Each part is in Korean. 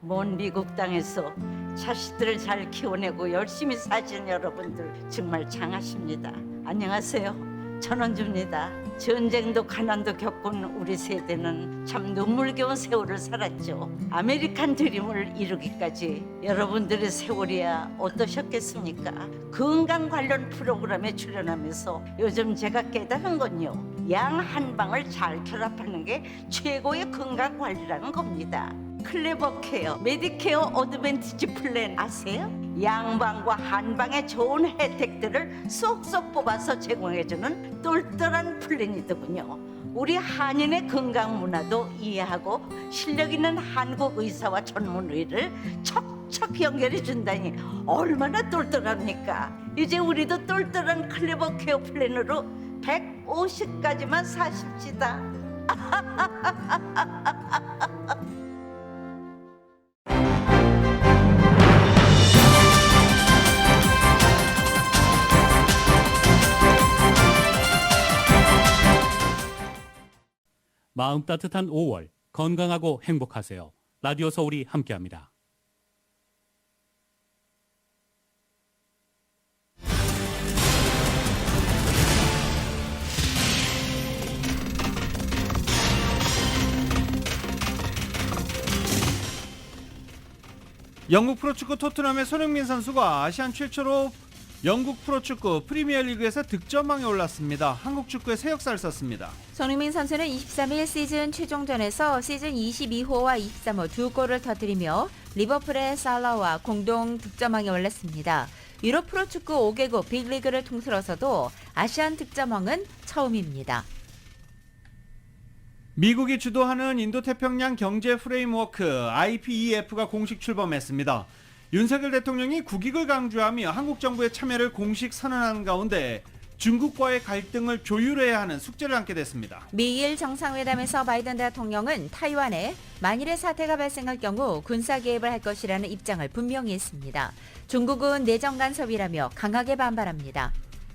먼 미국 땅에서 자식들을 잘 키워내고 열심히 사신 여러분들 정말 장하십니다. 안녕하세요. 전원주입니다. 전쟁도 가난도 겪은 우리 세대는 참 눈물겨운 세월을 살았죠. 아메리칸 드림을 이루기까지 여러분들의 세월이야 어떠셨겠습니까? 건강 관련 프로그램에 출연하면서 요즘 제가 깨달은 건요, 양 한 방을 잘 결합하는 게 최고의 건강 관리라는 겁니다. 클레버 케어, 메디케어 어드밴티지 플랜 아세요? 양방과 한방의 좋은 혜택들을 쏙쏙 뽑아서 제공해주는 똘똘한 플랜이더군요. 우리 한인의 건강 문화도 이해하고 실력 있는 한국 의사와 전문의를 척척 연결해 준다니 얼마나 똘똘합니까? 이제 우리도 똘똘한 클레버 케어 플랜으로 150까지만 사십시다. 마음 따뜻한 5월, 건강하고 행복하세요. 라디오 서울이 함께합니다. 영국 프로축구 토트넘의 손흥민 선수가 아시안 최초로 영국 프로축구 프리미어리그에서 득점왕에 올랐습니다. 한국 축구의 새 역사를 썼습니다. 손흥민 선수는 23일 시즌 최종전에서 시즌 22호와 23호 두 골을 터뜨리며 리버풀의 살라와 공동 득점왕에 올랐습니다. 유럽 프로축구 5개국 빅리그를 통틀어서도 아시안 득점왕은 처음입니다. 미국이 주도하는 인도태평양 경제 프레임워크 IPEF가 공식 출범했습니다. 윤석열 대통령이 국익을 강조하며 한국 정부의 참여를 공식 선언한 가운데 중국과의 갈등을 조율해야 하는 숙제를 안게 됐습니다. 미일 정상회담에서 바이든 대통령은 타이완에 만일의 사태가 발생할 경우 군사 개입을 할 것이라는 입장을 분명히 했습니다. 중국은 내정 간섭이라며 강하게 반발합니다.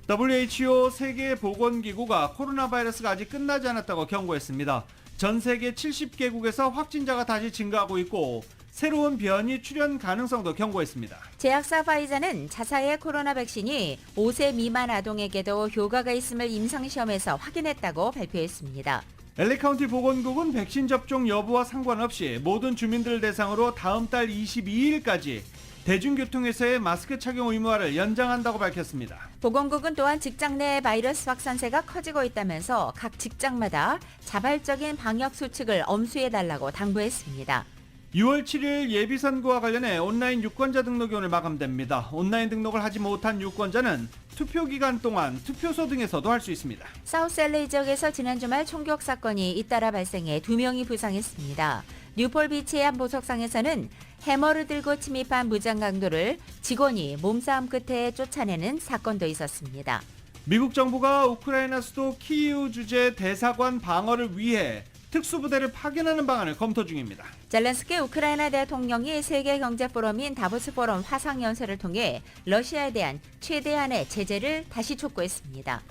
WHO 세계보건기구가 코로나 바이러스가 아직 끝나지 않았다고 경고했습니다. 전 세계 70개국에서 확진자가 다시 증가하고 있고 새로운 변이 출현 가능성도 경고했습니다. 제약사 파이자는 자사의 코로나 백신이 5세 미만 아동에게도 효과가 있음을 임상시험에서 확인했다고 발표했습니다. LA 카운티 보건국은 백신 접종 여부와 상관없이 모든 주민들을 대상으로 다음 달 22일까지 대중교통에서의 마스크 착용 의무화를 연장한다고 밝혔습니다. 보건국은 또한 직장 내 바이러스 확산세가 커지고 있다면서 각 직장마다 자발적인 방역 수칙을 엄수해달라고 당부했습니다. 6월 7일 예비선거와 관련해 온라인 유권자 등록이 오늘 마감됩니다. 온라인 등록을 하지 못한 유권자는 투표 기간 동안 투표소 등에서도 할 수 있습니다. 사우스LA 지역에서 지난 주말 총격 사건이 잇따라 발생해 2명이 부상했습니다. 뉴폴비치의 한 보석상에서는 해머를 들고 침입한 무장 강도를 직원이 몸싸움 끝에 쫓아내는 사건도 있었습니다. 미국 정부가 우크라이나 수도 키이우 주재 대사관 방어를 위해 특수부대를 파견하는 방안을 검토 중입니다. 젤렌스키 우크라이나 대통령이 세계경제포럼인 다보스 포럼 화상연설을 통해 러시아에 대한 최대한의 제재를 다시 촉구했습니다.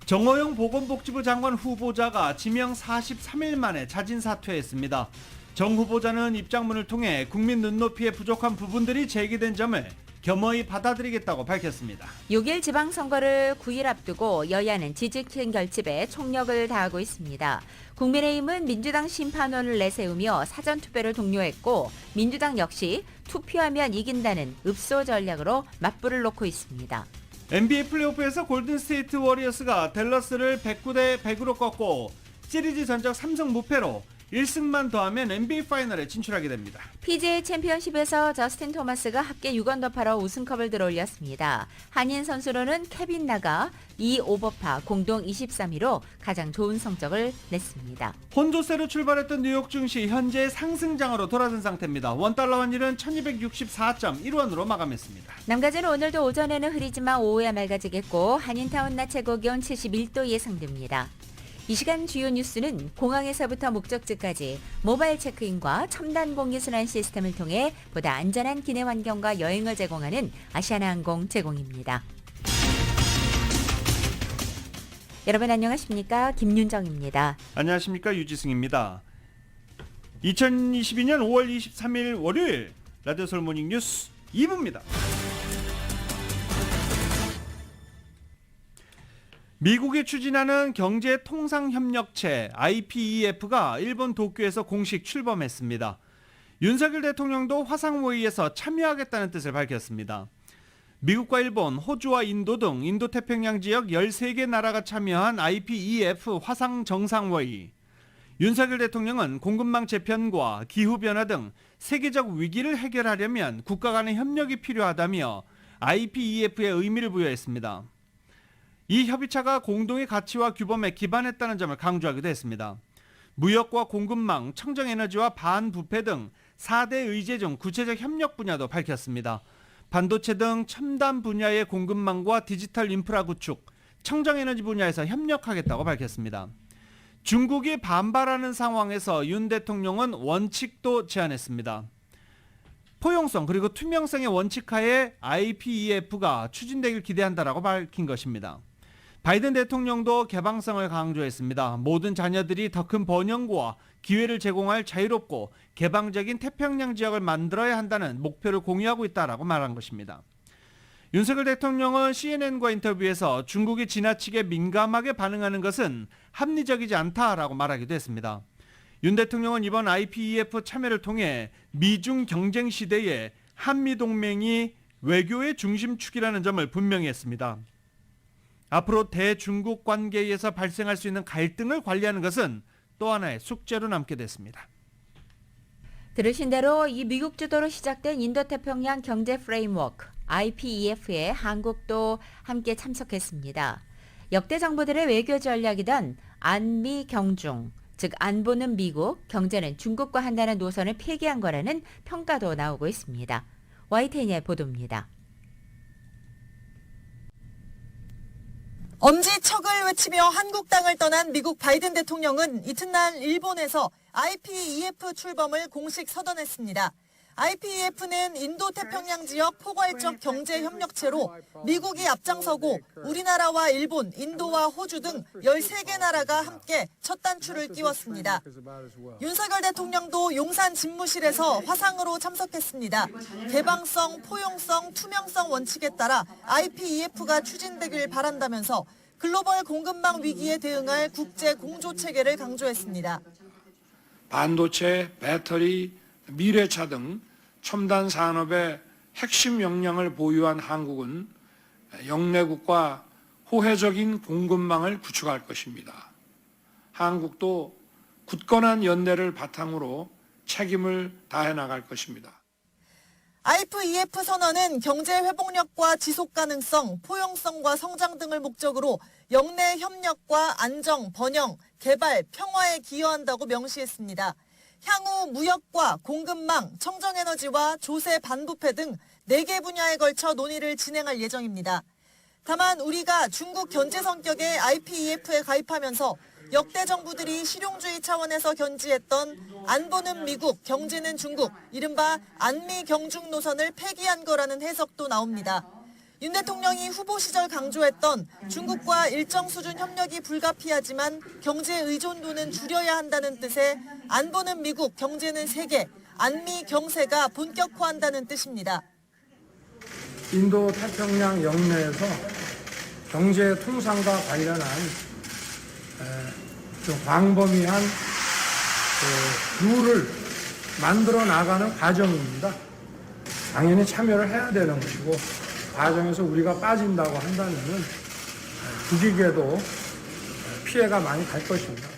정호영 보건복지부 장관 후보자가 지명 43일 만에 자진 사퇴했습니다. 정 후보자는 입장문을 통해 국민 눈높이에 부족한 부분들이 제기된 점을 겸허히 받아들이겠다고 밝혔습니다. 6일 지방선거를 9일 앞두고 여야는 지지층 결집에 총력을 다하고 있습니다. 국민의힘은 민주당 심판원을 내세우며 사전투표를 독려했고 민주당 역시 투표하면 이긴다는 읍소 전략으로 맞불을 놓고 있습니다. NBA 플레이오프에서 골든스테이트 워리어스가 댈러스를 109대 100으로 꺾고 시리즈 전적 3승 무패로 1승만 더하면 NBA 파이널에 진출하게 됩니다. PGA 챔피언십에서 저스틴 토마스가 합계 6언더파로 우승컵을 들어올렸습니다. 한인 선수로는 케빈 나가 2오버파 공동 23위로 가장 좋은 성적을 냈습니다. 혼조세로 출발했던 뉴욕 증시 현재 상승장으로 돌아선 상태입니다. 원달러 환율은 1264.1원으로 마감했습니다. 남가주는 오늘도 오전에는 흐리지만 오후에 맑아지겠고 한인타운 낮 최고 기온 71도 예상됩니다. 이 시간 주요 뉴스는 공항에서부터 목적지까지 모바일 체크인과 첨단 공기순환 시스템을 통해 보다 안전한 기내 환경과 여행을 제공하는 아시아나항공 제공입니다. 여러분 안녕하십니까? 김윤정입니다. 안녕하십니까? 유지승입니다. 2022년 5월 23일 월요일 라디오 서울 모닝 뉴스 2부입니다. 미국이 추진하는 경제통상협력체 IPEF가 일본 도쿄에서 공식 출범했습니다. 윤석열 대통령도 화상모의에서 참여하겠다는 뜻을 밝혔습니다. 미국과 일본, 호주와 인도 등 인도태평양 지역 13개 나라가 참여한 IPEF 화상정상회의. 윤석열 대통령은 공급망 재편과 기후변화 등 세계적 위기를 해결하려면 국가 간의 협력이 필요하다며 IPEF의 의미를 부여했습니다. 이 협의체가 공동의 가치와 규범에 기반했다는 점을 강조하기도 했습니다. 무역과 공급망, 청정에너지와 반부패 등 4대 의제 중 구체적 협력 분야도 밝혔습니다. 반도체 등 첨단 분야의 공급망과 디지털 인프라 구축, 청정에너지 분야에서 협력하겠다고 밝혔습니다. 중국이 반발하는 상황에서 윤 대통령은 원칙도 제안했습니다. 포용성 그리고 투명성의 원칙하에 IPEF가 추진되길 기대한다라고 밝힌 것입니다. 바이든 대통령도 개방성을 강조했습니다. 모든 자녀들이 더 큰 번영과 기회를 제공할 자유롭고 개방적인 태평양 지역을 만들어야 한다는 목표를 공유하고 있다라고 말한 것입니다. 윤석열 대통령은 CNN과 인터뷰에서 중국이 지나치게 민감하게 반응하는 것은 합리적이지 않다라고 말하기도 했습니다. 윤 대통령은 이번 IPEF 참여를 통해 미중 경쟁 시대에 한미동맹이 외교의 중심축이라는 점을 분명히 했습니다. 앞으로 대중국 관계에서 발생할 수 있는 갈등을 관리하는 것은 또 하나의 숙제로 남게 됐습니다. 들으신 대로 이 미국 주도로 시작된 인도태평양 경제 프레임워크 IPEF에 한국도 함께 참석했습니다. 역대 정부들의 외교 전략이던 안미 경중, 즉 안보는 미국, 경제는 중국과 한다는 노선을 폐기한 거라는 평가도 나오고 있습니다. YTN의 보도입니다. 엄지척을 외치며 한국 땅을 떠난 미국 바이든 대통령은 이튿날 일본에서 IPEF 출범을 공식 서던했습니다. IPEF는 인도태평양 지역 포괄적 경제협력체로 미국이 앞장서고 우리나라와 일본, 인도와 호주 등 13개 나라가 함께 첫 단추를 끼웠습니다. 윤석열 대통령도 용산 집무실에서 화상으로 참석했습니다. 개방성, 포용성, 투명성 원칙에 따라 IPEF가 추진되길 바란다면서 글로벌 공급망 위기에 대응할 국제 공조체계를 강조했습니다. 반도체, 배터리, 미래차 등 첨단 산업의 핵심 역량을 보유한 한국은 영내국과 호혜적인 공급망을 구축할 것입니다. 한국도 굳건한 연대를 바탕으로 책임을 다해 나갈 것입니다. IPEF 선언은 경제 회복력과 지속 가능성, 포용성과 성장 등을 목적으로 영내 협력과 안정, 번영, 개발, 평화에 기여한다고 명시했습니다. 향후 무역과 공급망, 청정에너지와 조세 반부패 등 4개 분야에 걸쳐 논의를 진행할 예정입니다. 다만 우리가 중국 견제 성격의 IPEF에 가입하면서 역대 정부들이 실용주의 차원에서 견지했던 안보는 미국, 경제는 중국, 이른바 안미 경중 노선을 폐기한 거라는 해석도 나옵니다. 윤 대통령이 후보 시절 강조했던 중국과 일정 수준 협력이 불가피하지만 경제 의존도는 줄여야 한다는 뜻의 안보는 미국, 경제는 세계, 안미 경세가 본격화한다는 뜻입니다. 인도 태평양 영내에서 경제 통상과 관련한 좀 광범위한 룰을 만들어 나가는 과정입니다. 당연히 참여를 해야 되는 것이고 과정에서 우리가 빠진다고 한다면은 국익에도 피해가 많이 갈 것입니다.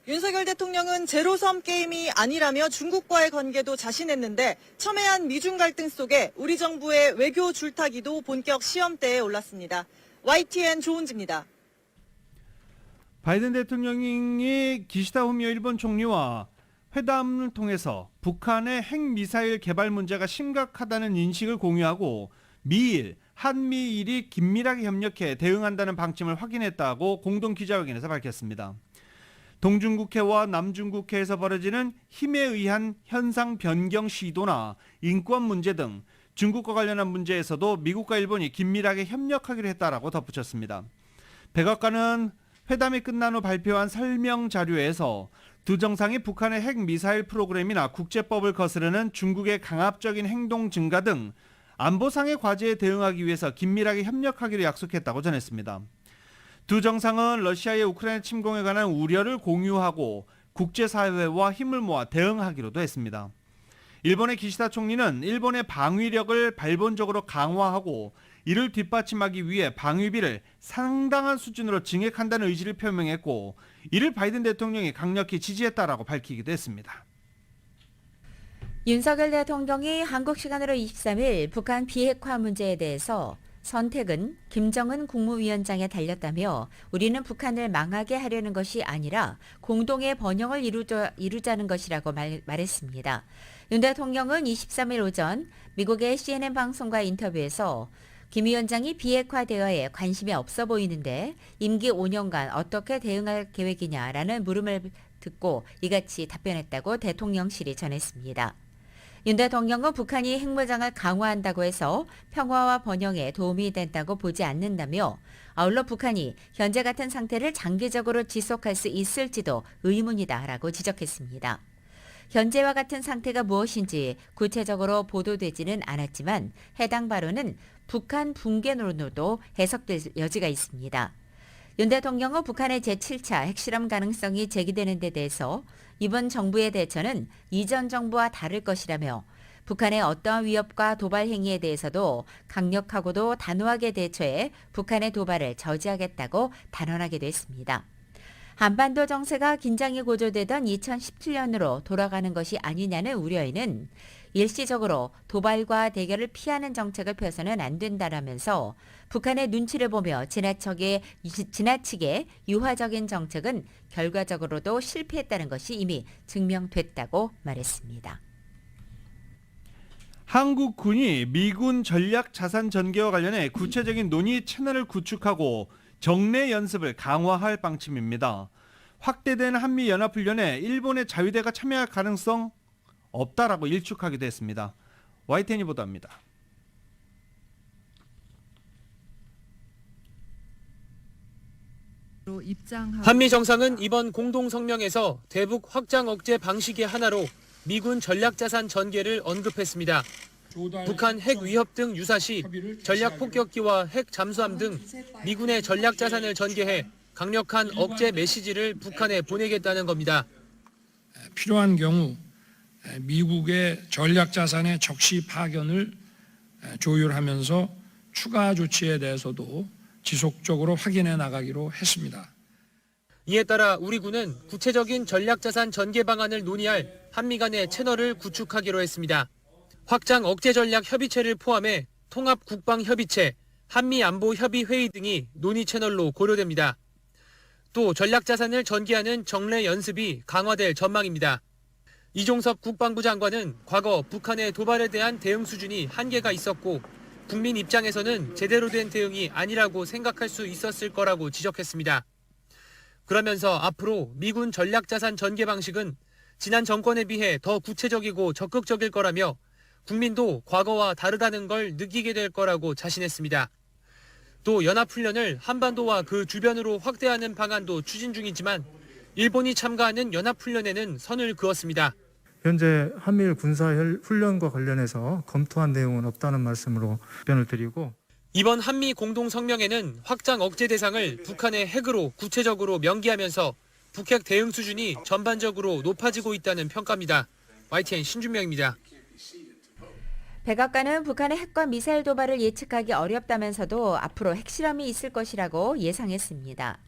윤석열 대통령은 제로섬 게임이 아니라며 중국과의 관계도 자신했는데 첨예한 미중 갈등 속에 우리 정부의 외교 줄타기도 본격 시험대에 올랐습니다. YTN 조은지입니다. 바이든 대통령이 기시다 후미오 일본 총리와 회담을 통해서 북한의 핵미사일 개발 문제가 심각하다는 인식을 공유하고 미일, 한미일이 긴밀하게 협력해 대응한다는 방침을 확인했다고 공동 기자회견에서 밝혔습니다. 동중국해와 남중국해에서 벌어지는 힘에 의한 현상 변경 시도나 인권 문제 등 중국과 관련한 문제에서도 미국과 일본이 긴밀하게 협력하기로 했다라고 덧붙였습니다. 백악관은 회담이 끝난 후 발표한 설명 자료에서 두 정상이 북한의 핵 미사일 프로그램이나 국제법을 거스르는 중국의 강압적인 행동 증가 등 안보상의 과제에 대응하기 위해서 긴밀하게 협력하기로 약속했다고 전했습니다. 두 정상은 러시아의 우크라이나 침공에 관한 우려를 공유하고 국제사회와 힘을 모아 대응하기로도 했습니다. 일본의 기시다 총리는 일본의 방위력을 발본적으로 강화하고 이를 뒷받침하기 위해 방위비를 상당한 수준으로 증액한다는 의지를 표명했고, 이를 바이든 대통령이 강력히 지지했다라고 밝히기도 했습니다. 윤석열 대통령이 한국 시간으로 23일 북한 비핵화 문제에 대해서 선택은 김정은 국무위원장에 달렸다며 우리는 북한을 망하게 하려는 것이 아니라 공동의 번영을 이루자는 것이라고 말했습니다. 윤 대통령은 23일 오전 미국의 CNN 방송과 인터뷰에서 김 위원장이 비핵화 대화에 관심이 없어 보이는데 임기 5년간 어떻게 대응할 계획이냐라는 물음을 듣고 이같이 답변했다고 대통령실이 전했습니다. 윤 대통령은 북한이 핵무장을 강화한다고 해서 평화와 번영에 도움이 된다고 보지 않는다며 아울러 북한이 현재 같은 상태를 장기적으로 지속할 수 있을지도 의문이다라고 지적했습니다. 현재와 같은 상태가 무엇인지 구체적으로 보도되지는 않았지만 해당 발언은 북한 붕괴론으로도 해석될 여지가 있습니다. 윤 대통령은 북한의 제7차 핵실험 가능성이 제기되는 데 대해서 이번 정부의 대처는 이전 정부와 다를 것이라며 북한의 어떠한 위협과 도발 행위에 대해서도 강력하고도 단호하게 대처해 북한의 도발을 저지하겠다고 단언하기도 했습니다. 한반도 정세가 긴장이 고조되던 2017년으로 돌아가는 것이 아니냐는 우려에는 일시적으로 도발과 대결을 피하는 정책을 펴서는 안 된다라면서 북한의 눈치를 보며 지나치게 유화적인 정책은 결과적으로도 실패했다는 것이 이미 증명됐다고 말했습니다. 한국군이 미군 전략 자산 전개와 관련해 구체적인 논의 채널을 구축하고 정례 연습을 강화할 방침입니다. 확대된 한미연합훈련에 일본의 자위대가 참여할 가능성 없다라고 일축하기도 했습니다. YTN이 보도합니다. 한미 정상은 이번 공동성명에서 대북 확장 억제 방식의 하나로 미군 전략자산 전개를 언급했습니다. 북한 핵 위협 등 유사시 전략 폭격기와 핵 잠수함 등 미군의 전략자산을 전개해 강력한 억제 메시지를 북한에 보내겠다는 겁니다. 필요한 경우 미국의 전략자산의 적시 파견을 조율하면서 추가 조치에 대해서도 지속적으로 확인해 나가기로 했습니다. 이에 따라 우리 군은 구체적인 전략자산 전개 방안을 논의할 한미 간의 채널을 구축하기로 했습니다. 확장 억제 전략 협의체를 포함해 통합 국방 협의체, 한미 안보 협의 회의 등이 논의 채널로 고려됩니다. 또 전략자산을 전개하는 정례 연습이 강화될 전망입니다. 이종섭 국방부 장관은 과거 북한의 도발에 대한 대응 수준이 한계가 있었고 국민 입장에서는 제대로 된 대응이 아니라고 생각할 수 있었을 거라고 지적했습니다. 그러면서 앞으로 미군 전략자산 전개 방식은 지난 정권에 비해 더 구체적이고 적극적일 거라며 국민도 과거와 다르다는 걸 느끼게 될 거라고 자신했습니다. 또 연합훈련을 한반도와 그 주변으로 확대하는 방안도 추진 중이지만 일본이 참가하는 연합훈련에는 선을 그었습니다. 현재 한미일 군사훈련과 관련해서 검토한 내용은 없다는 말씀으로 답변을 드리고, 이번 한미 공동성명에는 확장 억제 대상을 북한의 핵으로 구체적으로 명기하면서 북핵 대응 수준이 전반적으로 높아지고 있다는 평가입니다. YTN 신준명입니다. 백악관은 북한의 핵과 미사일 도발을 예측하기 어렵다면서도 앞으로 핵실험이 있을 것이라고 예상했습니다.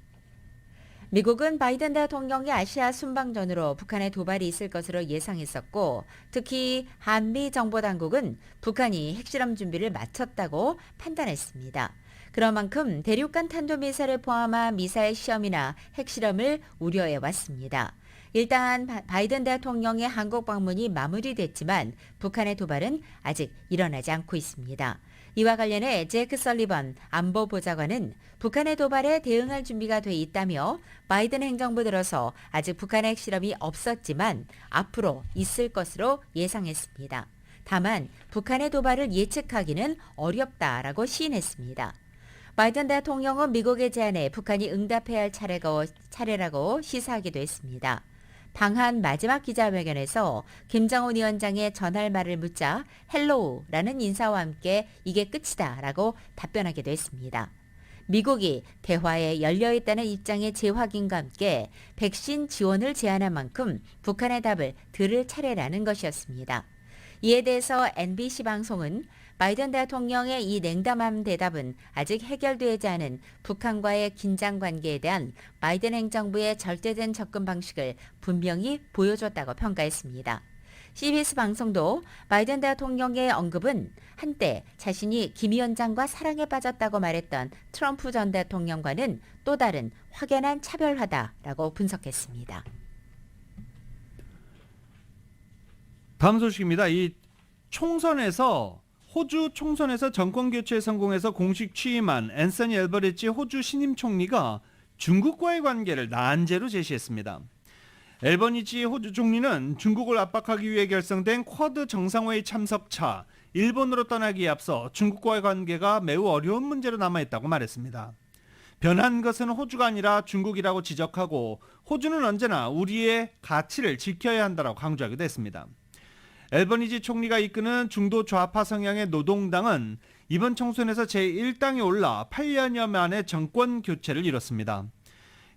미국은 바이든 대통령이 아시아 순방전으로 북한의 도발이 있을 것으로 예상했었고, 특히 한미 정보당국은 북한이 핵실험 준비를 마쳤다고 판단했습니다. 그런 만큼 대륙간 탄도미사일을 포함한 미사일 시험이나 핵실험을 우려해 왔습니다. 일단 바이든 대통령의 한국 방문이 마무리됐지만 북한의 도발은 아직 일어나지 않고 있습니다. 이와 관련해 제크 설리번 안보보좌관은 북한의 도발에 대응할 준비가 돼 있다며 바이든 행정부 들어서 아직 북한의 핵실험이 없었지만 앞으로 있을 것으로 예상했습니다. 다만 북한의 도발을 예측하기는 어렵다라고 시인했습니다. 바이든 대통령은 미국의 제안에 북한이 응답해야 할 차례라고 시사하기도 했습니다. 방한 마지막 기자회견에서 김정은 위원장의 전할 말을 묻자 헬로우라는 인사와 함께 이게 끝이다라고 답변하기도 했습니다. 미국이 대화에 열려있다는 입장의 재확인과 함께 백신 지원을 제안한 만큼 북한의 답을 들을 차례라는 것이었습니다. 이에 대해서 NBC 방송은 바이든 대통령의 이 냉담한 대답은 아직 해결되지 않은 북한과의 긴장 관계에 대한 바이든 행정부의 절대된 접근 방식을 분명히 보여줬다고 평가했습니다. CBS 방송도 바이든 대통령의 언급은 한때 자신이 김 위원장과 사랑에 빠졌다고 말했던 트럼프 전 대통령과는 또 다른 확연한 차별화다라고 분석했습니다. 다음 소식입니다. 이 총선에서 호주 총선에서 정권 교체에 성공해서 공식 취임한 앤서니 앨버리지 호주 신임 총리가 중국과의 관계를 난제로 제시했습니다. 앨버니지 호주 총리는 중국을 압박하기 위해 결성된 쿼드 정상회의 참석차 일본으로 떠나기에 앞서 중국과의 관계가 매우 어려운 문제로 남아있다고 말했습니다. 변한 것은 호주가 아니라 중국이라고 지적하고 호주는 언제나 우리의 가치를 지켜야 한다고 강조하기도 했습니다. 앨버니지 총리가 이끄는 중도 좌파 성향의 노동당은 이번 총선에서 제1당에 올라 8년여 만에 정권 교체를 이뤘습니다.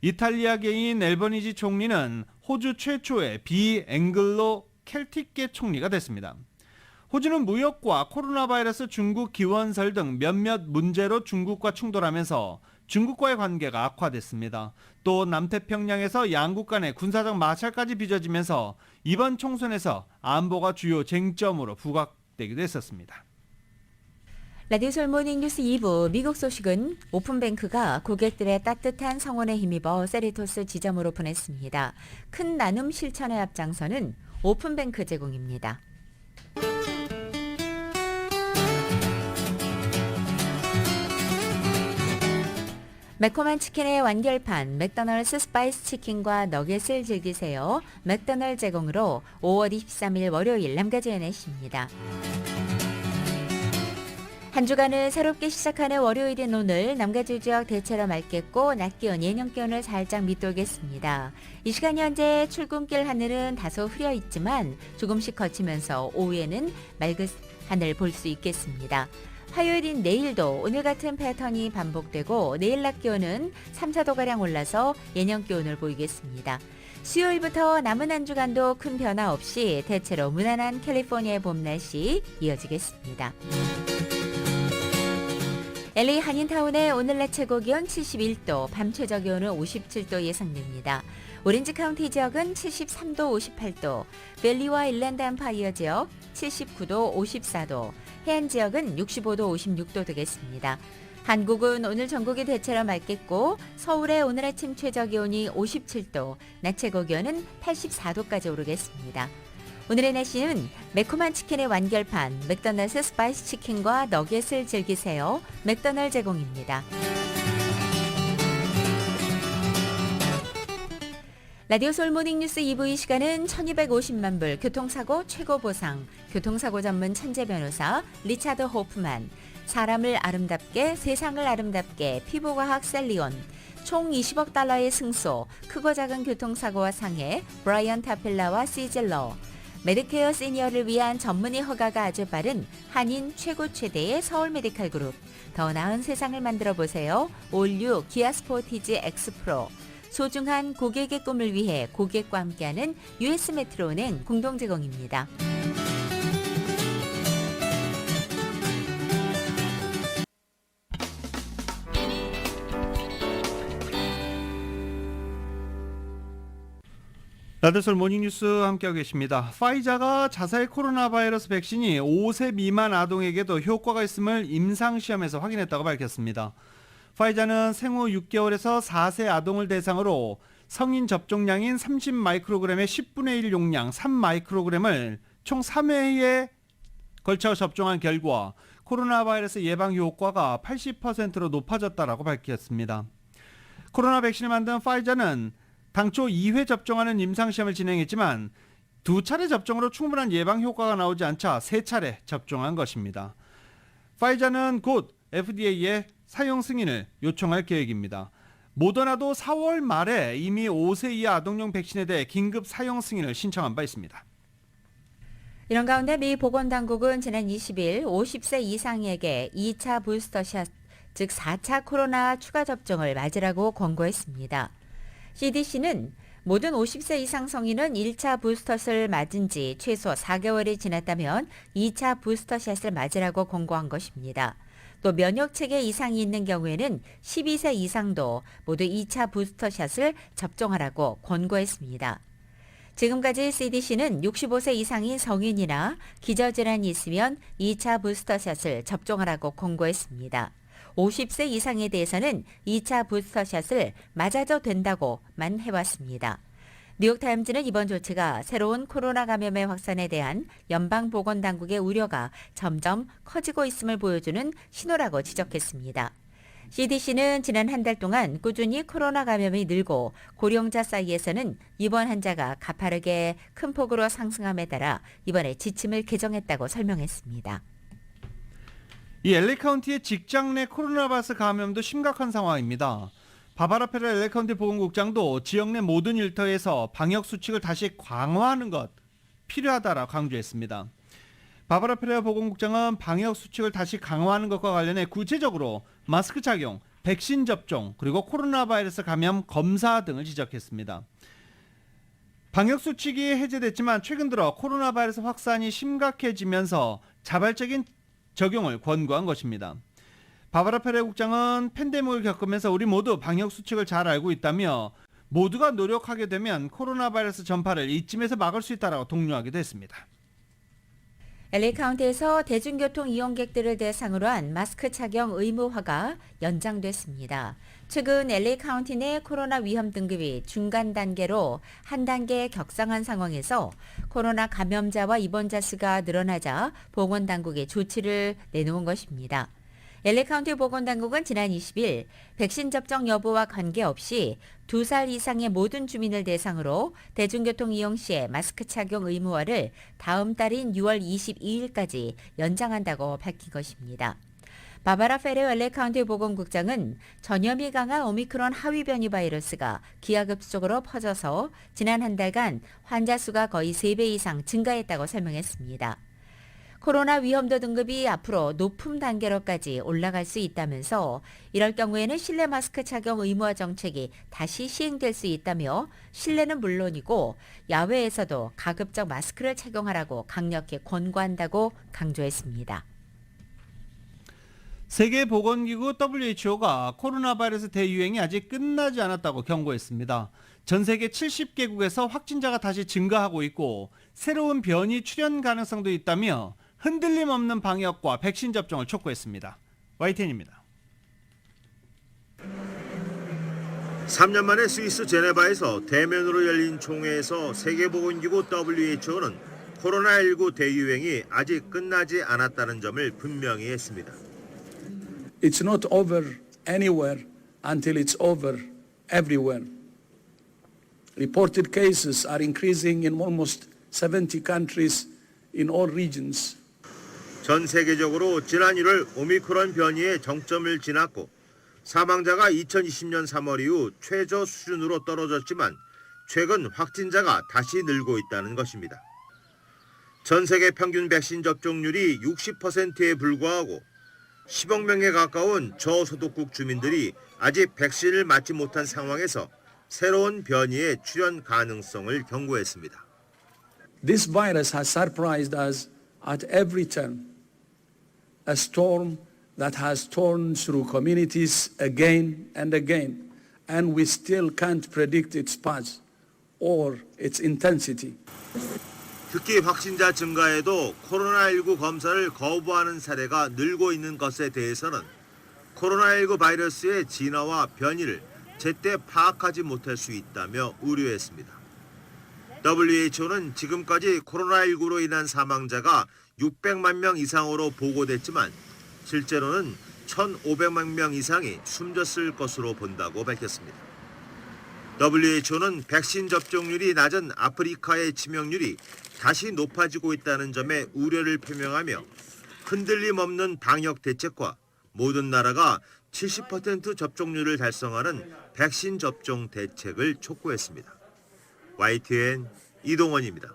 이탈리아계인 앨버니지 총리는 호주 최초의 비앵글로 켈틱계 총리가 됐습니다. 호주는 무역과 코로나 바이러스 중국 기원설 등 몇몇 문제로 중국과 충돌하면서 중국과의 관계가 악화됐습니다. 또 남태평양에서 양국 간의 군사적 마찰까지 빚어지면서 이번 총선에서 안보가 주요 쟁점으로 부각되기도 했었습니다. 라디오 솔모닝 뉴스 2부 미국 소식은 오픈뱅크가 고객들의 따뜻한 성원에 힘입어 세리토스 지점을 오픈했습니다. 큰 나눔 실천의 앞장서는 오픈뱅크 제공입니다. 매콤한 치킨의 완결판 맥도널드 스파이스 치킨과 너겟을 즐기세요. 맥도널드 제공으로 5월 23일 월요일 남가주의 내십니다. 한 주간을 새롭게 시작하는 월요일인 오늘 남가주 지역 대체로 맑겠고 낮 기온 예년 기온을 살짝 밑돌겠습니다. 이 시간 현재 출근길 하늘은 다소 흐려 있지만 조금씩 거치면서 오후에는 맑은 하늘 볼 수 있겠습니다. 화요일인 내일도 오늘 같은 패턴이 반복되고 내일 낮 기온은 3, 4도가량 올라서 예년 기온을 보이겠습니다. 수요일부터 남은 한 주간도 큰 변화 없이 대체로 무난한 캘리포니아의 봄 날씨 이어지겠습니다. LA 한인타운의 오늘 낮 최고 기온 71도, 밤 최저 기온은 57도 예상됩니다. 오렌지 카운티 지역은 73도, 58도, 밸리와 일랜드 엠파이어 지역 79도, 54도, 해안 지역은 65도, 56도 되겠습니다. 한국은 오늘 전국이 대체로 맑겠고 서울의 오늘 아침 최저 기온이 57도, 낮 최고 기온은 84도까지 오르겠습니다. 오늘의 날씨는 매콤한 치킨의 완결판 맥도날드 스파이스 치킨과 너겟을 즐기세요. 맥도날드 제공입니다. 라디오 솔모닝 뉴스 2부 이 시간은 1250만 불 교통사고 최고 보상 교통사고 전문 천재 변호사 리차드 호프만, 사람을 아름답게 세상을 아름답게 피부과학 셀리온, 총 20억 달러의 승소 크고 작은 교통사고와 상해 브라이언 타필라와 시즐러, 메디케어 시니어를 위한 전문의 허가가 아주 빠른 한인 최고 최대의 서울 메디칼 그룹, 더 나은 세상을 만들어 보세요. 올류 기아 스포티지 엑스프로, 소중한 고객의 꿈을 위해 고객과 함께하는 US 메트로은행 공동 제공입니다. 라디오솔 모닝뉴스 함께하고 계십니다. 파이자가 자사의 코로나 바이러스 백신이 5세 미만 아동에게도 효과가 있음을 임상시험에서 확인했다고 밝혔습니다. 파이자는 생후 6개월에서 4세 아동을 대상으로 성인 접종량인 30마이크로그램의 10분의 1 용량 3마이크로그램을 총 3회에 걸쳐 접종한 결과 코로나 바이러스 예방 효과가 80%로 높아졌다고 밝혔습니다. 코로나 백신을 만든 파이자는 당초 2회 접종하는 임상시험을 진행했지만 2차례 접종으로 충분한 예방 효과가 나오지 않자 3차례 접종한 것입니다. 파이자는 곧 FDA에 사용 승인을 요청할 계획입니다. 모더나도 4월 말에 이미 5세 이하 아동용 백신에 대해 긴급 사용 승인을 신청한 바 있습니다. 이런 가운데 미 보건당국은 지난 20일 50세 이상에게 2차 부스터샷, 즉 4차 코로나 추가 접종을 맞으라고 권고했습니다. CDC는 모든 50세 이상 성인은 1차 부스터샷을 맞은 지 최소 4개월이 지났다면 2차 부스터샷을 맞으라고 권고한 것입니다. 또 면역체계 이상이 있는 경우에는 12세 이상도 모두 2차 부스터샷을 접종하라고 권고했습니다. 지금까지 CDC는 65세 이상인 성인이나 기저질환이 있으면 2차 부스터샷을 접종하라고 권고했습니다. 50세 이상에 대해서는 2차 부스터샷을 맞아도 된다고만 해왔습니다. 뉴욕타임즈는 이번 조치가 새로운 코로나 감염의 확산에 대한 연방보건당국의 우려가 점점 커지고 있음을 보여주는 신호라고 지적했습니다. CDC는 지난 한 달 동안 꾸준히 코로나 감염이 늘고 고령자 사이에서는 입원 환자가 가파르게 큰 폭으로 상승함에 따라 이번에 지침을 개정했다고 설명했습니다. 이 LA 카운티의 직장 내 코로나 바이러스 감염도 심각한 상황입니다. 바바라 페레 LA 카운티 보건국장도 지역 내 모든 일터에서 방역 수칙을 다시 강화하는 것 필요하다라고 강조했습니다. 바바라 페레 보건국장은 방역 수칙을 다시 강화하는 것과 관련해 구체적으로 마스크 착용, 백신 접종, 그리고 코로나 바이러스 감염 검사 등을 지적했습니다. 방역 수칙이 해제됐지만 최근 들어 코로나 바이러스 확산이 심각해지면서 자발적인 적용을 권고한 것입니다. 바바라 페레 국장은 팬데믹을 겪으면서 우리 모두 방역 수칙을 잘 알고 있다며 모두가 노력하게 되면 코로나 바이러스 전파를 이쯤에서 막을 수 있다라고 독려하기도 했습니다. LA 카운티에서 대중교통 이용객들을 대상으로 한 마스크 착용 의무화가 연장됐습니다. 최근 LA 카운티 내 코로나 위험 등급이 중간 단계로 한 단계 격상한 상황에서 코로나 감염자와 입원자 수가 늘어나자 보건당국이 조치를 내놓은 것입니다. LA 카운티 보건당국은 지난 20일 백신 접종 여부와 관계없이 2살 이상의 모든 주민을 대상으로 대중교통 이용 시에 마스크 착용 의무화를 다음 달인 6월 22일까지 연장한다고 밝힌 것입니다. 바바라 페레 LA 카운티 보건국장은 전염이 강한 오미크론 하위 변이 바이러스가 기하급수적으로 퍼져서 지난 한 달간 환자 수가 거의 3배 이상 증가했다고 설명했습니다. 코로나 위험도 등급이 앞으로 높은 단계로까지 올라갈 수 있다면서 이럴 경우에는 실내 마스크 착용 의무화 정책이 다시 시행될 수 있다며 실내는 물론이고 야외에서도 가급적 마스크를 착용하라고 강력히 권고한다고 강조했습니다. 세계보건기구 WHO가 코로나 바이러스 대유행이 아직 끝나지 않았다고 경고했습니다. 전 세계 70개국에서 확진자가 다시 증가하고 있고 새로운 변이 출현 가능성도 있다며 흔들림 없는 방역과 백신 접종을 촉구했습니다. YTN입니다. 3년 만에 스위스 제네바에서 대면으로 열린 총회에서 세계보건기구 WHO는 코로나19 대유행이 아직 끝나지 않았다는 점을 분명히 했습니다. It's not over anywhere until it's over everywhere. Reported cases are increasing in almost 70 countries in all regions. 전 세계적으로 지난 1월 오미크론 변이의 정점을 지났고 사망자가 2020년 3월 이후 최저 수준으로 떨어졌지만 최근 확진자가 다시 늘고 있다는 것입니다. 전 세계 평균 백신 접종률이 60%에 불과하고 10억 명에 가까운 저소득국 주민들이 아직 백신을 맞지 못한 상황에서 새로운 변이의 출현 가능성을 경고했습니다. This virus has surprised us at every turn. A storm that has torn through communities again and again, and we still can't predict its path or its intensity. 특히 확진자 증가에도 코로나19 검사를 거부하는 사례가 늘고 있는 것에 대해서는 코로나19 바이러스의 진화와 변이를 제때 파악하지 못할 수 있다며 우려했습니다. WHO는 지금까지 코로나19로 인한 사망자가 600만 명 이상으로 보고됐지만 실제로는 1,500만 명 이상이 숨졌을 것으로 본다고 밝혔습니다. WHO는 백신 접종률이 낮은 아프리카의 치명률이 다시 높아지고 있다는 점에 우려를 표명하며 흔들림 없는 방역 대책과 모든 나라가 70% 접종률을 달성하는 백신 접종 대책을 촉구했습니다. YTN 이동원입니다.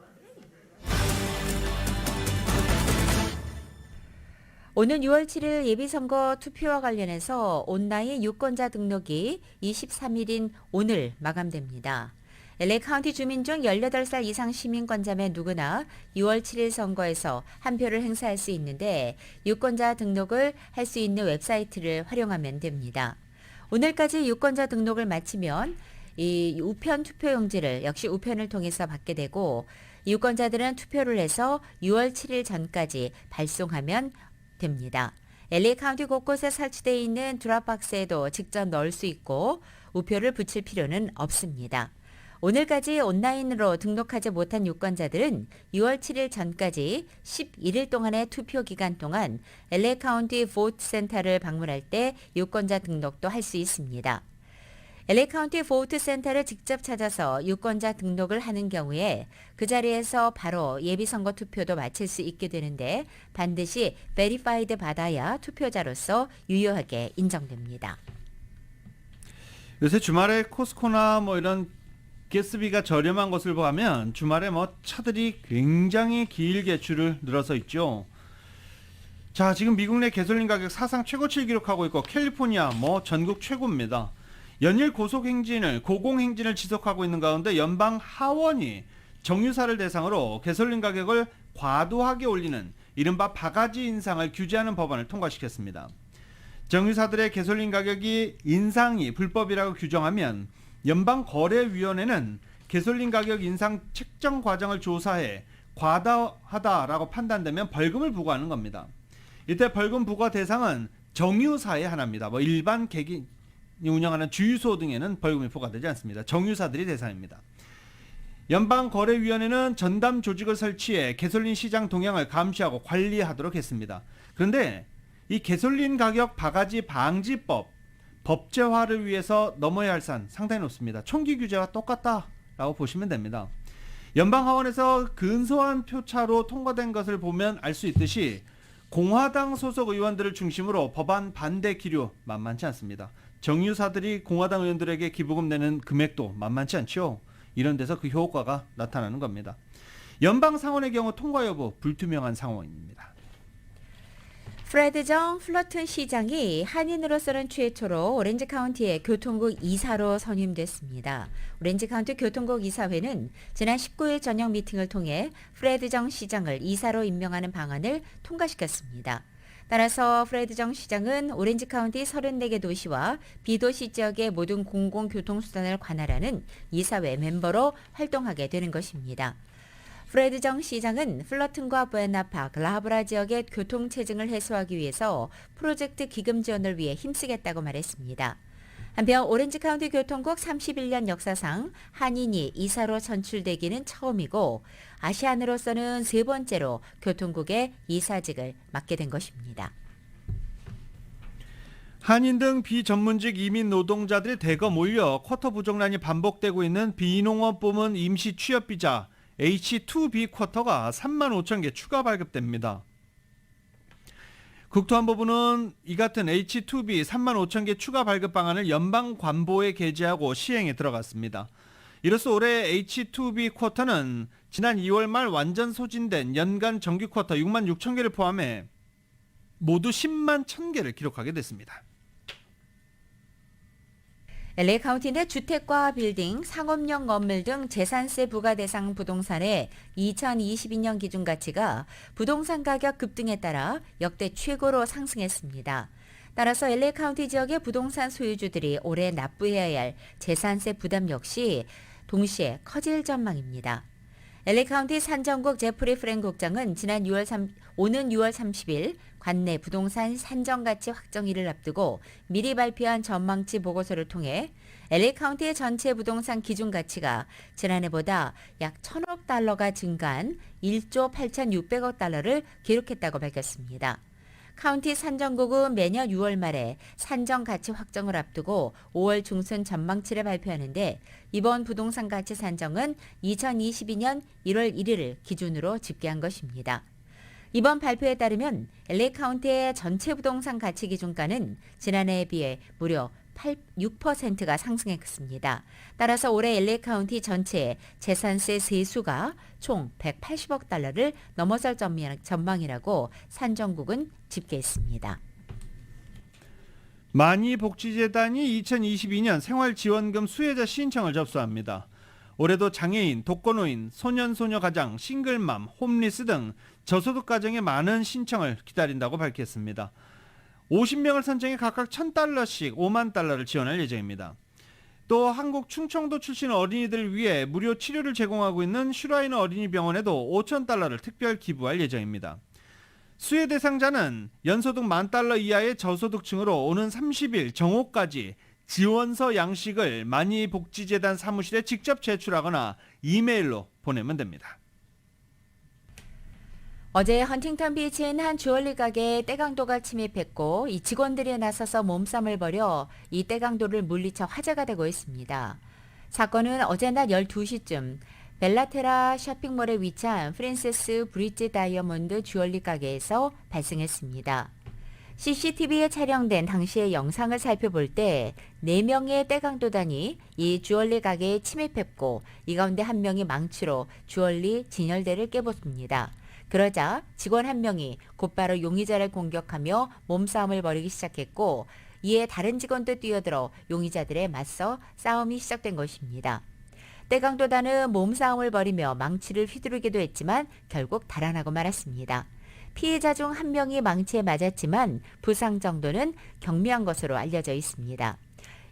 오는 6월 7일 예비선거 투표와 관련해서 온라인 유권자 등록이 23일인 오늘 마감됩니다. LA 카운티 주민 중 18살 이상 시민권자면 누구나 6월 7일 선거에서 한 표를 행사할 수 있는데 유권자 등록을 할 수 있는 웹사이트를 활용하면 됩니다. 오늘까지 유권자 등록을 마치면 이 우편 투표용지를 역시 우편을 통해서 받게 되고 유권자들은 투표를 해서 6월 7일 전까지 발송하면 됩니다. LA 카운티 곳곳에 설치되어 있는 드랍박스에도 직접 넣을 수 있고 우표를 붙일 필요는 없습니다. 오늘까지 온라인으로 등록하지 못한 유권자들은 6월 7일 전까지 11일 동안의 투표 기간 동안 LA 카운티 보트 센터를 방문할 때 유권자 등록도 할 수 있습니다. LA 카운티 보트 센터를 직접 찾아서 유권자 등록을 하는 경우에 그 자리에서 바로 예비선거 투표도 마칠 수 있게 되는데 반드시 베리파이드 받아야 투표자로서 유효하게 인정됩니다. 요새 주말에 코스코나 뭐 이런 가스비가 저렴한 것을 보면 주말에 뭐 차들이 굉장히 길게 줄을 늘어서 있죠. 자, 지금 미국 내 가솔린 가격 사상 최고치를 기록하고 있고 캘리포니아 뭐 전국 최고입니다. 연일 고공행진을 지속하고 있는 가운데 연방 하원이 정유사를 대상으로 가솔린 가격을 과도하게 올리는 이른바 바가지 인상을 규제하는 법안을 통과시켰습니다. 정유사들의 가솔린 가격이 인상이 불법이라고 규정하면 연방거래위원회는 가솔린 가격 인상 책정 과정을 조사해 과다하다라고 판단되면 벌금을 부과하는 겁니다. 이때 벌금 부과 대상은 정유사에 하나입니다. 뭐 일반 개인이 운영하는 주유소 등에는 벌금이 부과되지 않습니다. 정유사들이 대상입니다. 연방거래위원회는 전담 조직을 설치해 가솔린 시장 동향을 감시하고 관리하도록 했습니다. 그런데 이 가솔린 가격 바가지 방지법 법제화를 위해서 넘어야 할 산 상당히 높습니다. 총기 규제와 똑같다라고 보시면 됩니다. 연방하원에서 근소한 표차로 통과된 것을 보면 알 수 있듯이 공화당 소속 의원들을 중심으로 법안 반대 기류 만만치 않습니다. 정유사들이 공화당 의원들에게 기부금 내는 금액도 만만치 않죠. 이런 데서 그 효과가 나타나는 겁니다. 연방 상원의 경우 통과 여부 불투명한 상황입니다. 프레드 정 플러튼 시장이 한인으로서는 최초로 오렌지 카운티의 교통국 이사로 선임됐습니다. 오렌지 카운티 교통국 이사회는 지난 19일 저녁 미팅을 통해 프레드 정 시장을 이사로 임명하는 방안을 통과시켰습니다. 따라서 프레드 정 시장은 오렌지 카운티 34개 도시와 비도시 지역의 모든 공공교통수단을 관할하는 이사회 멤버로 활동하게 되는 것입니다. 프레드 정 시장은 플러튼과 부에나파크, 라브라 지역의 교통체증을 해소하기 위해서 프로젝트 기금 지원을 위해 힘쓰겠다고 말했습니다. 한편 오렌지 카운티 교통국 31년 역사상 한인이 이사로 선출되기는 처음이고 아시안으로서는 세 번째로 교통국의 이사직을 맡게 된 것입니다. 한인 등 비전문직 이민 노동자들이 대거 몰려 쿼터 부족난이 반복되고 있는 비농업 부문 임시 취업비자 H2B 쿼터가 3만 5천 개 추가 발급됩니다. 국토안보부는 이 같은 H2B 3만 5천 개 추가 발급 방안을 연방관보에 게재하고 시행에 들어갔습니다. 이로써 올해 H2B 쿼터는 지난 2월 말 완전 소진된 연간 정규 쿼터 6만 6천 개를 포함해 모두 10만 1천 개를 기록하게 됐습니다. LA 카운티 내 주택과 빌딩, 상업용 건물 등 재산세 부과 대상 부동산의 2022년 기준 가치가 부동산 가격 급등에 따라 역대 최고로 상승했습니다. 따라서 LA 카운티 지역의 부동산 소유주들이 올해 납부해야 할 재산세 부담 역시 동시에 커질 전망입니다. LA 카운티 산정국 제프리 프랭 국장은 오는 6월 30일 관내 부동산 산정가치 확정일을 앞두고 미리 발표한 전망치 보고서를 통해 LA 카운티의 전체 부동산 기준 가치가 지난해보다 약 1,000억 달러가 증가한 1조 8,600억 달러를 기록했다고 밝혔습니다. 카운티 산정국은 매년 6월 말에 산정 가치 확정을 앞두고 5월 중순 전망치를 발표하는데 이번 부동산 가치 산정은 2022년 1월 1일을 기준으로 집계한 것입니다. 이번 발표에 따르면 LA 카운티의 전체 부동산 가치 기준가는 지난해에 비해 무려 6%가 상승했습니다. 따라서 올해 LA 카운티 전체의 재산세 세수가 총 180억 달러를 넘어설 전망이라고 산정국은 집계했습니다. 만이복지재단이 2022년 생활지원금 수혜자 신청을 접수합니다. 올해도 장애인, 독거노인, 소년소녀 가장, 싱글맘, 홈리스 등 저소득 가정의 많은 신청을 기다린다고 밝혔습니다. 50명을 선정해 각각 $1,000씩 5만 달러를 지원할 예정입니다. 또 한국 충청도 출신 어린이들을 위해 무료 치료를 제공하고 있는 슈라이너 어린이병원에도 $5,000를 특별 기부할 예정입니다. 수혜 대상자는 연소득 $10,000 이하의 저소득층으로 오는 30일 정오까지 지원서 양식을 만이복지재단 사무실에 직접 제출하거나 이메일로 보내면 됩니다. 어제 헌팅턴 비치에 있는 한 주얼리 가게에 떼강도가 침입했고 이 직원들이 나서서 몸싸움을 벌여 이 떼강도를 물리쳐 화제가 되고 있습니다. 사건은 어제 낮 12시쯤 벨라테라 쇼핑몰에 위치한 프린세스 브릿지 다이아몬드 주얼리 가게에서 발생했습니다. CCTV에 촬영된 당시의 영상을 살펴볼 때 4명의 떼강도단이 이 주얼리 가게에 침입했고 이 가운데 한 명이 망치로 주얼리 진열대를 깨부숩니다. 그러자 직원 한 명이 곧바로 용의자를 공격하며 몸싸움을 벌이기 시작했고 이에 다른 직원도 뛰어들어 용의자들에 맞서 싸움이 시작된 것입니다. 떼강도단은 몸싸움을 벌이며 망치를 휘두르기도 했지만 결국 달아나고 말았습니다. 피해자 중 한 명이 망치에 맞았지만 부상 정도는 경미한 것으로 알려져 있습니다.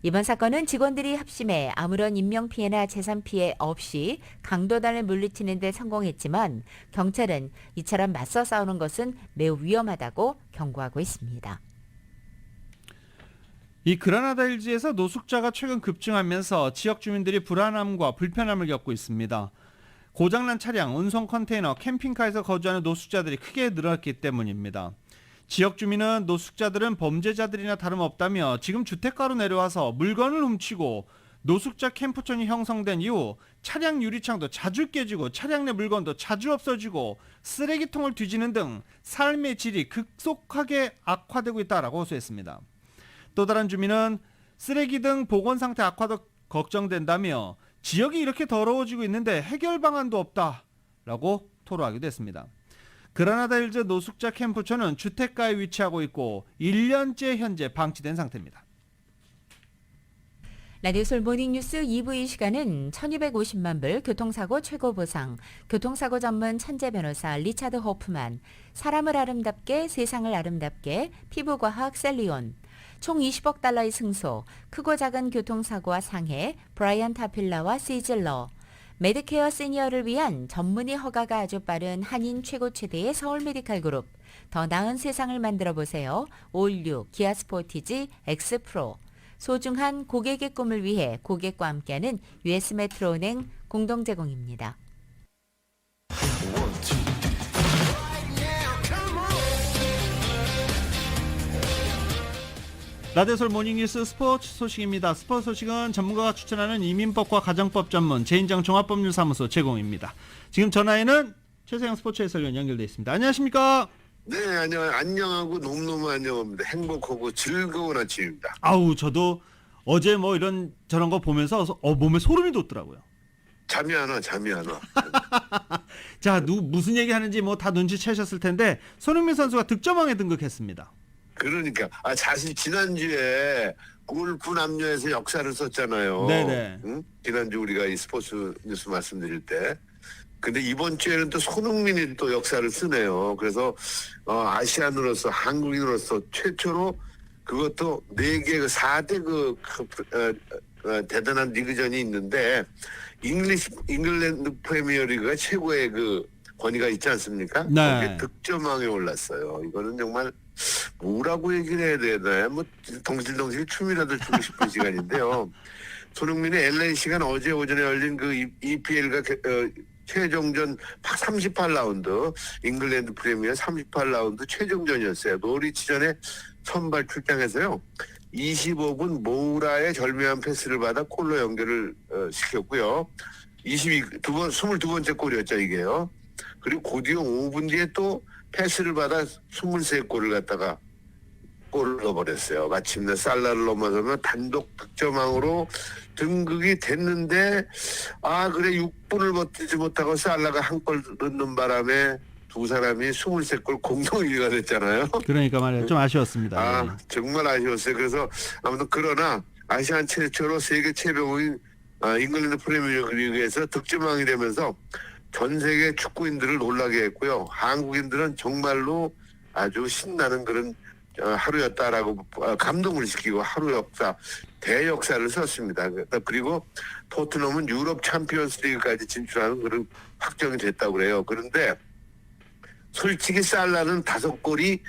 이번 사건은 직원들이 합심해 아무런 인명피해나 재산피해 없이 강도단을 물리치는 데 성공했지만 경찰은 이처럼 맞서 싸우는 것은 매우 위험하다고 경고하고 있습니다. 이 그라나다 hils에서 노숙자가 최근 급증하면서 지역 주민들이 불안함과 불편함을 겪고 있습니다. 고장난 차량, 운송 컨테이너, 캠핑카에서 거주하는 노숙자들이 크게 늘었기 때문입니다. 지역 주민은 노숙자들은 범죄자들이나 다름없다며 지금 주택가로 내려와서 물건을 훔치고 노숙자 캠프촌이 형성된 이후 차량 유리창도 자주 깨지고 차량 내 물건도 자주 없어지고 쓰레기통을 뒤지는 등 삶의 질이 급속하게 악화되고 있다라고 호소했습니다. 또 다른 주민은 쓰레기 등 보건 상태 악화도 걱정된다며 지역이 이렇게 더러워지고 있는데 해결 방안도 없다라고 토로하기도 했습니다. 그라나다 hills 노숙자 캠프촌은 주택가에 위치하고 있고 1년째 현재 방치된 상태입니다. 라디오솔 모닝뉴스 2부 이 시간은 1250만 불 교통사고 최고 보상, 교통사고 전문 천재 변호사 리차드 호프만, 사람을 아름답게 세상을 아름답게 피부과학 셀리온, 총 20억 달러의 승소, 크고 작은 교통사고와 상해 브라이언 타필라와 시즐러, 메드케어 시니어를 위한 전문의 허가가 아주 빠른 한인 최고 최대의 서울 메디칼 그룹, 더 나은 세상을 만들어 보세요. 올류 기아 스포티지 X 프로, 소중한 고객의 꿈을 위해 고객과 함께하는 US 메트로은행 공동 제공입니다. 라디오솔 모닝뉴스 스포츠 소식입니다. 스포츠 소식은 전문가가 추천하는 이민법과 가정법 전문 제인장 종합법률사무소 제공입니다. 지금 전화에는 최세영 스포츠 해설위원 연결돼 있습니다. 안녕하십니까? 네, 안녕하고 너무너무 안녕합니다. 행복하고 즐거운 아침입니다. 아우, 저도 어제 뭐 이런 저런 거 보면서 몸에 소름이 돋더라고요. 잠이 안 와. 자, 무슨 얘기 하는지 뭐 다 눈치채셨을 텐데 손흥민 선수가 득점왕에 등극했습니다. 그러니까 사실 지난주에 골프 남녀에서 역사를 썼잖아요. 네네. 응? 지난주 우리가 이 스포츠 뉴스 말씀드릴 때. 근데 이번 주에는 또 손흥민이 또 역사를 쓰네요. 그래서 아시안으로서 한국인으로서 최초로 그것도 4개 4대 대단한 리그전이 있는데 잉글랜드 프리미어리그가 최고의 그 권위가 있지 않습니까? 네. 거기에 득점왕에 올랐어요. 이거는 정말 뭐라고 얘기를 해야 되나요? 뭐 덩실덩실 춤이라도 추고 싶은 시간인데요. 손흥민의 LA 시간 어제 오전에 열린 그 EPL과 최종전 38라운드 잉글랜드 프리미어 38라운드 최종전이었어요. 노리치전에 선발 출장해서요. 25분 모우라의 절묘한 패스를 받아 골로 연결을 시켰고요. 22번째 골이었죠, 이게요. 그리고 곧이어 5분 뒤에 또 패스를 받아 23골을 갖다가 골을 넣어버렸어요. 마침내 살라를 넘어서면 단독 득점왕으로 등극이 됐는데 그래 6분을 버티지 못하고 살라가 한 골 넣는 바람에 두 사람이 23골 공동 1위가 됐잖아요. 그러니까 말이에요. 좀 아쉬웠습니다. 정말 아쉬웠어요. 그래서 아무튼 그러나 아시안 최초로 세계 최병호인 잉글랜드 프리미어리그에서 득점왕이 되면서 전 세계 축구인들을 놀라게 했고요. 한국인들은 정말로 아주 신나는 그런 하루였다라고 감동을 시키고 하루 역사, 대역사를 썼습니다. 그리고 토트넘은 유럽 챔피언스 리그까지 진출하는 그런 확정이 됐다고 그래요. 그런데 솔직히 살라는 5골이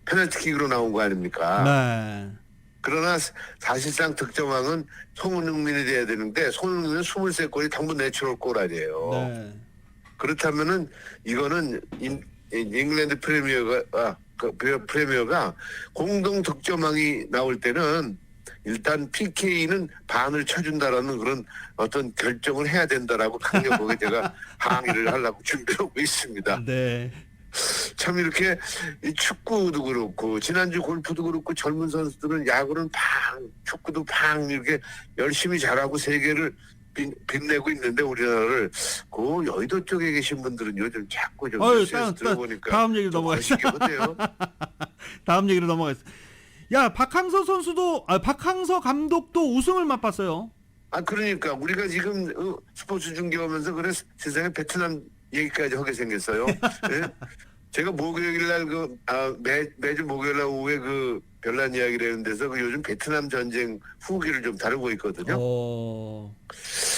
페널티킥으로 나온 거 아닙니까? 네. 그러나 사실상 득점왕은 손흥민이 돼야 되는데 손흥민은 23골이 당분 내추럴 골 아니에요. 네. 그렇다면은 이거는 잉글랜드 프리미어가 공동 득점왕이 나올 때는 일단 PK는 반을 쳐준다라는 그런 어떤 결정을 해야 된다라고 강력하게 제가 항의를 하려고 준비하고 있습니다. 네. 참 이렇게 이 축구도 그렇고 지난주 골프도 그렇고 젊은 선수들은 야구는 축구도 이렇게 열심히 잘하고 세계를 빛내고 있는데 우리나라를 그 여의도 쪽에 계신 분들은 요즘 자꾸 좀 뉴스에서 들어보니까 다음 얘기로 넘어가겠습니다. 다음 얘기로 넘어가겠습니다. 야, 박항서 선수도 박항서 감독도 우승을 맛봤어요. 그러니까 우리가 지금 스포츠 중계하면서 그래 세상에 베트남 얘기까지 하게 생겼어요. 네? 제가 목요일날 매주 목요일날 오후에 별난 이야기를 하는 데서 요즘 베트남 전쟁 후기를 좀 다루고 있거든요.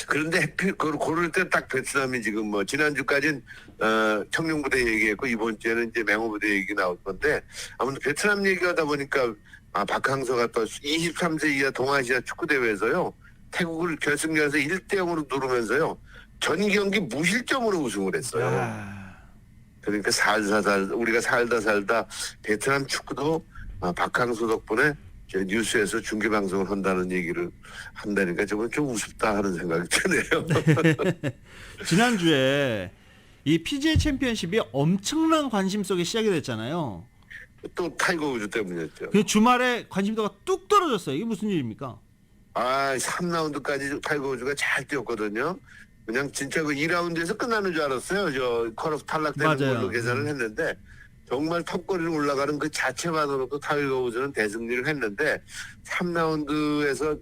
그런데 고를 때 딱 베트남이 지금 지난주까지는 청룡부대 얘기했고 이번 주에는 이제 맹호부대 얘기 나올 건데 아무튼 베트남 얘기하다 보니까 박항서가 또 23세 이하 동아시아 축구대회에서요 태국을 결승전에서 1대0으로 누르면서요 전 경기 무실점으로 우승을 했어요. 그러니까 우리가 살다 베트남 축구도 박항서 덕분에 뉴스에서 중계 방송을 한다는 얘기를 한다니까 저건 좀 우습다 하는 생각이 드네요. 지난주에 이 PGA 챔피언십이 엄청난 관심 속에 시작이 됐잖아요. 또 타이거 우즈 때문이었죠. 그 주말에 관심도가 뚝 떨어졌어요. 이게 무슨 일입니까? 3라운드까지 타이거 우즈가 잘 뛰었거든요. 그냥 진짜 2라운드에서 끝나는 줄 알았어요. 저 컷오프 탈락되는 걸로 계산을 했는데 정말 턱걸이를 올라가는 그 자체만으로도 타이거 우즈는 대승리를 했는데 3라운드에서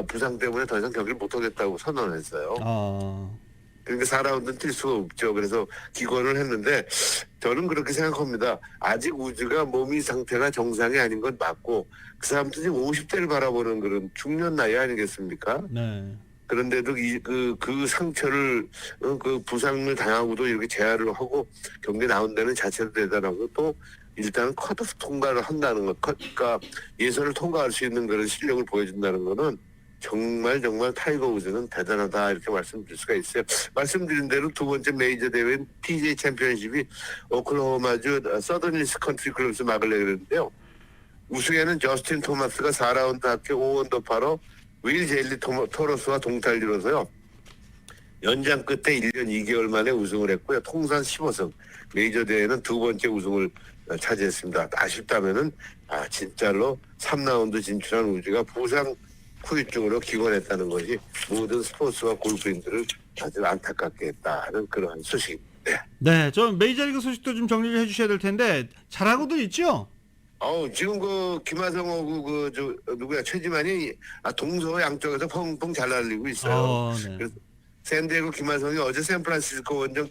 부상 때문에 더 이상 경기를 못하겠다고 선언했어요. 그러니까 4라운드는 뛸 수가 없죠. 그래서 기권을 했는데 저는 그렇게 생각합니다. 아직 우즈가 몸이 상태가 정상이 아닌 건 맞고 그 사람도 지금 50대를 바라보는 그런 중년 나이 아니겠습니까? 네. 그런데도 그 상처를 그 부상을 당하고도 이렇게 재활을 하고 경기에 나온다는 자체도 대단하고 또 일단 컷오프 통과를 한다는 것, 그러니까 예선을 통과할 수 있는 그런 실력을 보여준다는 거는 정말 타이거 우즈는 대단하다 이렇게 말씀드릴 수가 있어요. 말씀드린 대로 두 번째 메이저 대회인 PGA 챔피언십이 오클라호마주 서던힐스 컨트리 클럽에서 막을 내렸는데요. 우승에는 저스틴 토마스가 4라운드 합계 5언더파로 윌 제일리 토로스와 동타를 이뤄서요. 연장 끝에 1년 2개월 만에 우승을 했고요. 통산 15승. 메이저 대회는 두 번째 우승을 차지했습니다. 아쉽다면은 진짜로 3라운드 진출한 우즈가 부상 후유증으로 기권했다는 것이 모든 스포츠와 골프인들을 아주 안타깝게 했다는 그러한 소식입니다. 네, 좀 메이저리그 소식도 좀 정리를 해주셔야 될 텐데 잘하고도 있죠? 지금 김하성하고 누구야 최지만이 동서 양쪽에서 펑펑 잘 날리고 있어요. 네. 그래서 샌디에고 김하성이 어제 샌프란시스코 원정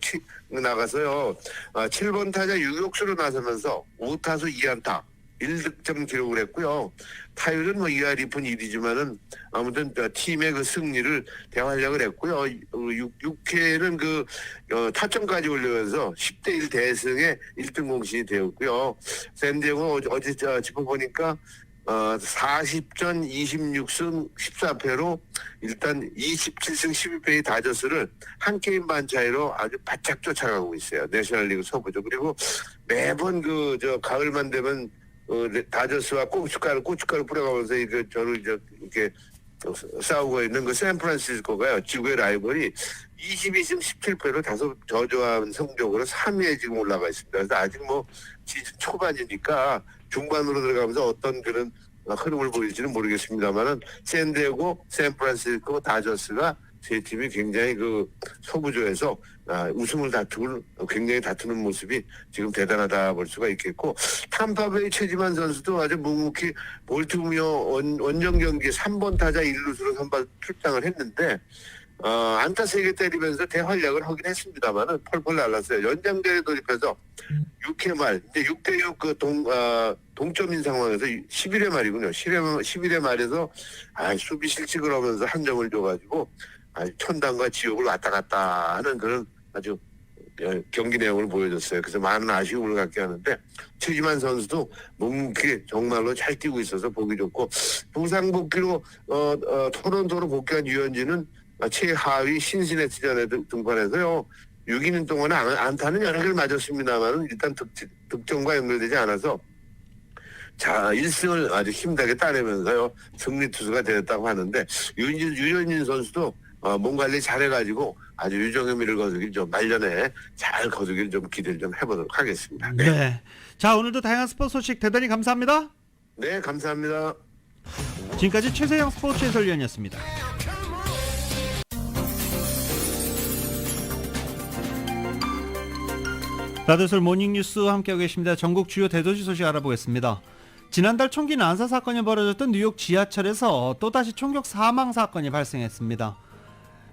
나가서요 7번 타자 유격수로 나서면서 5타수 2안타 1득점 기록을 했고요. 타율은 2할 2푼 1이지만은 아무튼 팀의 그 승리를 대활약을 했고요. 6회는 타점까지 올리면서 10대1 대승의 1등 공신이 되었고요. 샌디에고 어제 짚어보니까 40전 26승 14패로 일단 27승 12패의 다저스를 한 게임 반 차이로 아주 바짝 쫓아가고 있어요. 내셔널리그 서부죠. 그리고 매번 가을만 되면 다저스와 고춧가루 뿌려가면서 저를 이렇게 싸우고 있는 그 샌프란시스코가요. 지구의 라이벌이 22승 17패로 다소 저조한 성적으로 3위에 지금 올라가 있습니다. 그래서 아직 뭐 시즌 초반이니까 중반으로 들어가면서 어떤 그런 흐름을 보일지는 모르겠습니다만은 샌디에고, 샌프란시스코, 다저스가 세 팀이 굉장히 그 소부조에서 우승을 굉장히 다투는 모습이 지금 대단하다 볼 수가 있겠고, 탐파베이 최지만 선수도 아주 묵묵히 볼티모어 원정 경기 3번 타자 1루수로 선발 출장을 했는데 안타 3개 때리면서 대활약을 하긴 했습니다만은 펄펄 날랐어요. 연장전에 돌입해서 6회 말, 이제 6대6 그 동점인 상황에서 11회 말이군요. 11회 말에서 수비 실책을 하면서 한 점을 줘가지고 천당과 지옥을 왔다 갔다 하는 그런 아주 경기 내용을 보여줬어요. 그래서 많은 아쉬움을 갖게 하는데 최지만 선수도 묵묵히 정말로 잘 뛰고 있어서 보기 좋고, 부상 복귀로 토론토로 복귀한 유현진은 최하위 신시내티전에 등판해서요 6이닝 동안에 안타는 여러 개를 맞았습니다만 일단 득점과 연결되지 않아서 1승을 아주 힘들게 따내면서요 승리 투수가 되었다고 하는데, 유현진 선수도 몸 관리 잘해가지고 아주 유종의 미를 거두길 좀 말년에 잘 거두길 좀 기대를 좀 해보도록 하겠습니다. 네. 자, 오늘도 다양한 스포츠 소식 대단히 감사합니다. 네, 감사합니다. 지금까지 최세영 스포츠 해설위원이었습니다. 라디오솔 모닝뉴스 함께하고 계십니다. 전국 주요 대도시 소식 알아보겠습니다. 지난달 총기 난사 사건이 벌어졌던 뉴욕 지하철에서 또다시 총격 사망 사건이 발생했습니다.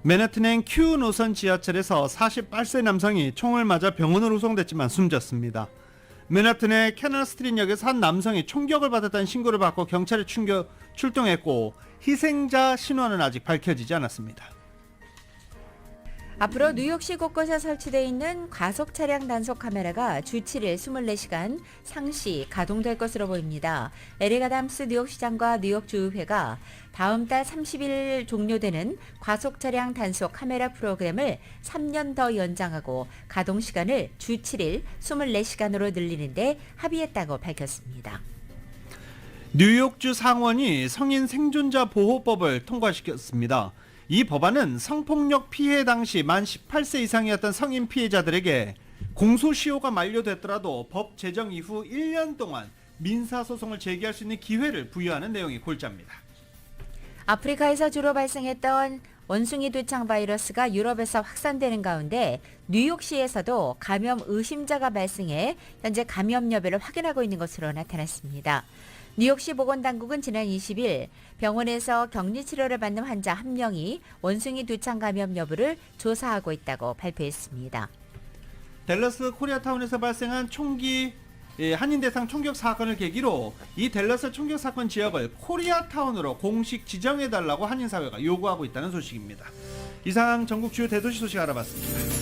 맨해튼행 Q 노선 지하철에서 48세 남성이 총을 맞아 병원으로 후송됐지만 숨졌습니다. 맨해튼의 캐널 스트릿역에서 한 남성이 총격을 받았다는 신고를 받고 경찰이 출동했고 희생자 신원은 아직 밝혀지지 않았습니다. 앞으로 뉴욕시 곳곳에 설치되어 있는 과속 차량 단속 카메라가 주 7일 24시간 상시 가동될 것으로 보입니다. 에릭 아담스 뉴욕시장과 뉴욕주의회가 다음 달 30일 종료되는 과속 차량 단속 카메라 프로그램을 3년 더 연장하고 가동 시간을 주 7일 24시간으로 늘리는 데 합의했다고 밝혔습니다. 뉴욕주 상원이 성인 생존자 보호법을 통과시켰습니다. 이 법안은 성폭력 피해 당시 만 18세 이상이었던 성인 피해자들에게 공소시효가 만료됐더라도 법 제정 이후 1년 동안 민사소송을 제기할 수 있는 기회를 부여하는 내용이 골자입니다. 아프리카에서 주로 발생했던 원숭이 두창 바이러스가 유럽에서 확산되는 가운데 뉴욕시에서도 감염 의심자가 발생해 현재 감염 여부를 확인하고 있는 것으로 나타났습니다. 뉴욕시 보건당국은 지난 20일 병원에서 격리치료를 받는 환자 1명이 원숭이 두창 감염 여부를 조사하고 있다고 발표했습니다. 댈러스 코리아타운에서 발생한 한인 대상 총격 사건을 계기로 이 댈러스 총격 사건 지역을 코리아타운으로 공식 지정해달라고 한인사회가 요구하고 있다는 소식입니다. 이상 전국 주요 대도시 소식 알아봤습니다.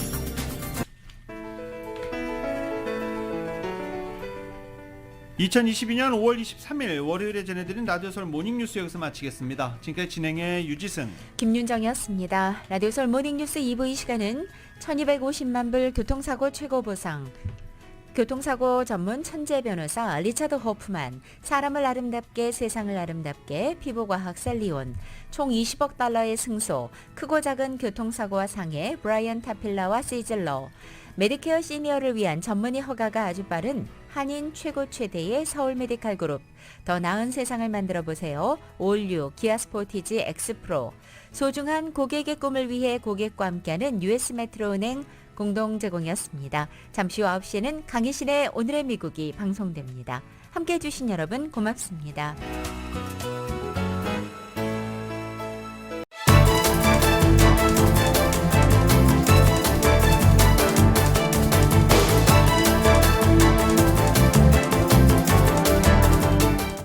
2022년 5월 23일 월요일에 전해드린 라디오솔 모닝뉴스 여기서 마치겠습니다. 지금까지 진행의 유지승, 김윤정이었습니다. 라디오솔 모닝뉴스 2부 이 시간은 1250만 불 교통사고 최고보상, 교통사고 전문 천재 변호사 리차드 호프만, 사람을 아름답게 세상을 아름답게 피부과학 셀리온, 총 20억 달러의 승소, 크고 작은 교통사고와 상해 브라이언 타필라와 시즐러, 메디케어 시니어를 위한 전문의 허가가 아주 빠른 한인 최고 최대의 서울 메디칼 그룹, 더 나은 세상을 만들어 보세요. 올류 기아 스포티지 X 프로, 소중한 고객의 꿈을 위해 고객과 함께하는 US 메트로은행 공동 제공이었습니다. 잠시 후 9시에는 강희신의 오늘의 미국이 방송됩니다. 함께해 주신 여러분 고맙습니다.